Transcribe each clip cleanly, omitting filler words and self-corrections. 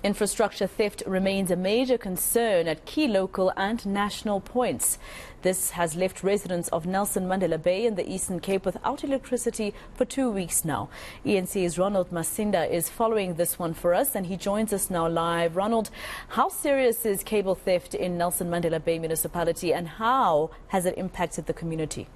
Infrastructure theft remains a major concern at key local and national points. This has left residents of Nelson Mandela Bay in the Eastern Cape without electricity for 2 weeks now. eNCA's Ronald Masinda is following this one for us, and he joins us now live. Ronald, how serious is cable theft in Nelson Mandela Bay municipality, and how has it impacted the community?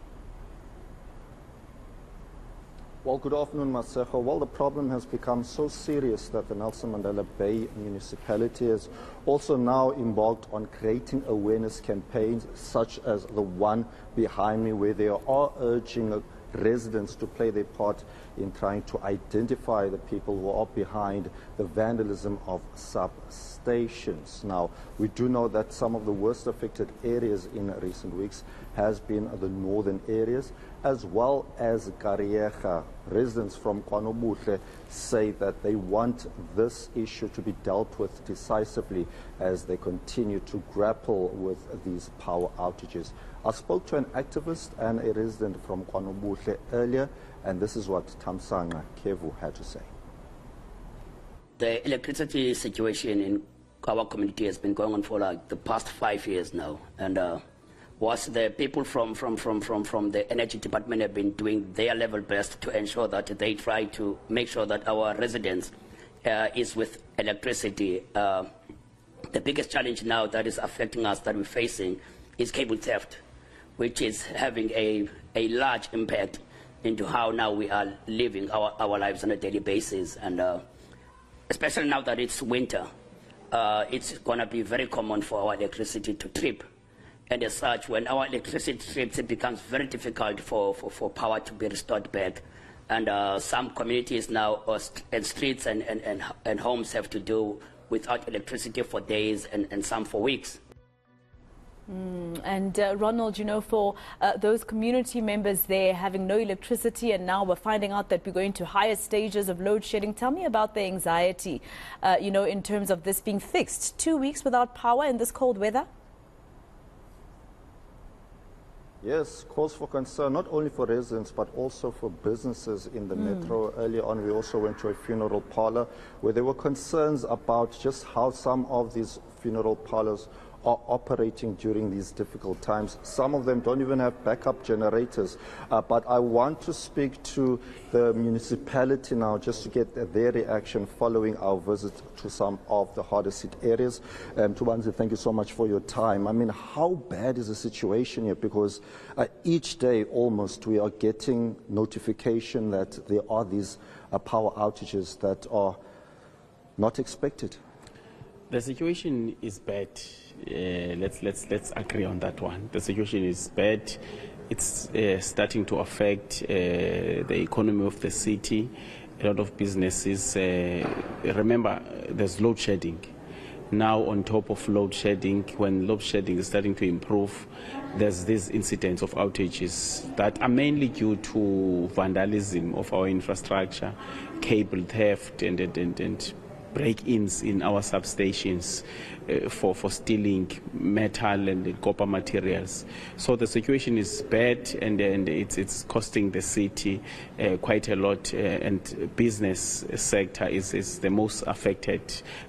Well, good afternoon, Masejo. Well, the problem has become so serious that the Nelson Mandela Bay municipality has also now embarked on creating awareness campaigns such as the one behind me, where they are urging residents to play their part in trying to identify the people who are behind the vandalism of substations. Now, we do know that some of the worst affected areas in recent weeks has been the northern areas, as well as Kariega. Residents from KwaNobuhle say that they want this issue to be dealt with decisively as they continue to grapple with these power outages. I spoke to an activist and a resident from KwaNobuhle earlier, and this is what Tamsanga Kevu had to say. The electricity situation in our community has been going on for like the past 5 years now, and was the people from the energy department have been doing their level best to ensure that they try to make sure that our residents is with electricity. The biggest challenge now that is affecting us, that we're facing, is cable theft, which is having a large impact into how now we are living our lives on a daily basis. And especially now that it's winter, it's going to be very common for our electricity to trip. And as such, when our electricity trips, it becomes very difficult for power to be restored back. And some communities now, and streets and homes have to do without electricity for days and some for weeks. And Ronald, you know, for those community members there having no electricity, and now we're finding out that we're going to higher stages of load shedding. Tell me about the anxiety, you know, in terms of this being fixed. 2 weeks without power in this cold weather? Yes, cause for concern, not only for residents, but also for businesses in the metro. Earlier on, we also went to a funeral parlor where there were concerns about just how some of these funeral parlors are operating during these difficult times. Some of them don't even have backup generators. But I want to speak to the municipality now just to get their reaction following our visit to some of the hardest hit areas. Tubanzi, thank you so much for your time. I mean, how bad is the situation here? Because each day almost we are getting notification that there are these power outages that are not expected. The situation is bad. Let's agree on that one. The situation is bad. It's starting to affect the economy of the city. A lot of businesses. Remember, there's load shedding. Now, on top of load shedding, when load shedding is starting to improve, there's these incidents of outages that are mainly due to vandalism of our infrastructure, cable theft, and break-ins in our substations for stealing metal and copper materials. So the situation is bad, and it's costing the city quite a lot, and business sector is the most affected.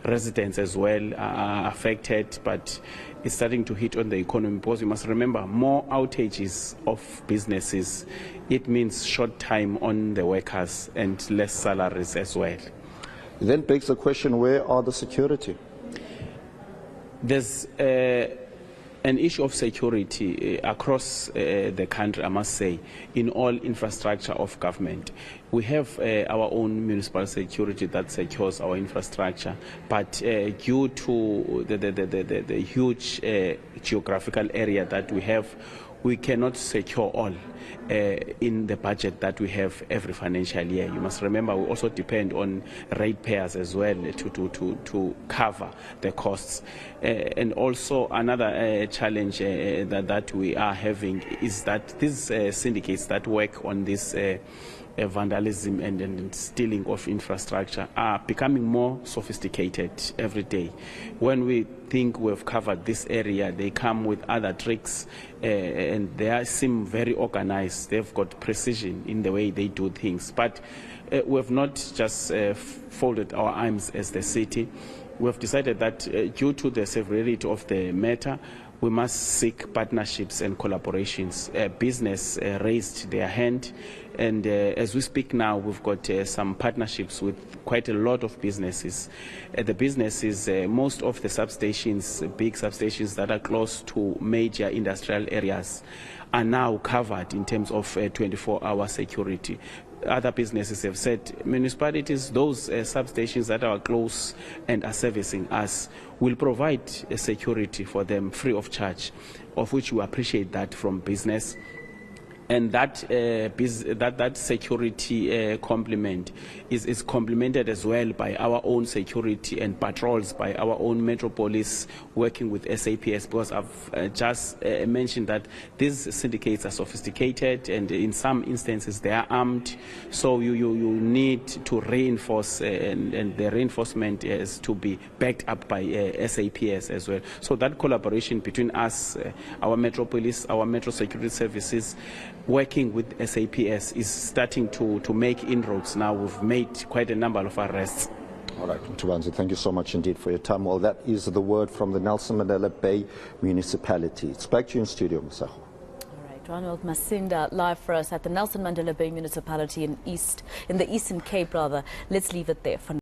Residents as well are affected, but it's starting to hit on the economy, because you must remember, more outages of businesses, it means short time on the workers and less salaries as well. It then begs the question, where are the security? There's an issue of security across the country, I must say, in all infrastructure of government. We have our own municipal security that secures our infrastructure, but due to the huge geographical area that we have, we cannot secure all in the budget that we have every financial year. You must remember, we also depend on ratepayers as well to cover the costs. And also another challenge that we are having is that these syndicates that work on this vandalism and stealing of infrastructure are becoming more sophisticated every day. When we think we've covered this area, they come with other tricks, and they seem very organized. They've got precision in the way they do things. But we've not just folded our arms as the city. We've decided that due to the severity of the matter, we must seek partnerships and collaborations. Business raised their hand, and as we speak now, we've got some partnerships with quite a lot of businesses. The businesses, most of the substations, big substations that are close to major industrial areas, are now covered in terms of 24-hour security. Other businesses have said municipalities, those substations that are close and are servicing us, will provide security for them free of charge, of which we appreciate that from business. And that security complement is complemented as well by our own security and patrols by our own Metropolis working with SAPS, because I've just mentioned that these syndicates are sophisticated and in some instances they are armed. So you need to reinforce, and the reinforcement is to be backed up by SAPS as well. So that collaboration between us, our Metropolis, our Metro Security Services, working with SAPS is starting to make inroads now. We've made quite a number of arrests. All right, Mtubanzi, thank you so much indeed for your time. Well, that is the word from the Nelson Mandela Bay municipality. It's back to you in studio, Masego. All right, Ronald Masinda live for us at the Nelson Mandela Bay municipality in the Eastern Cape, rather. Let's leave it there for now.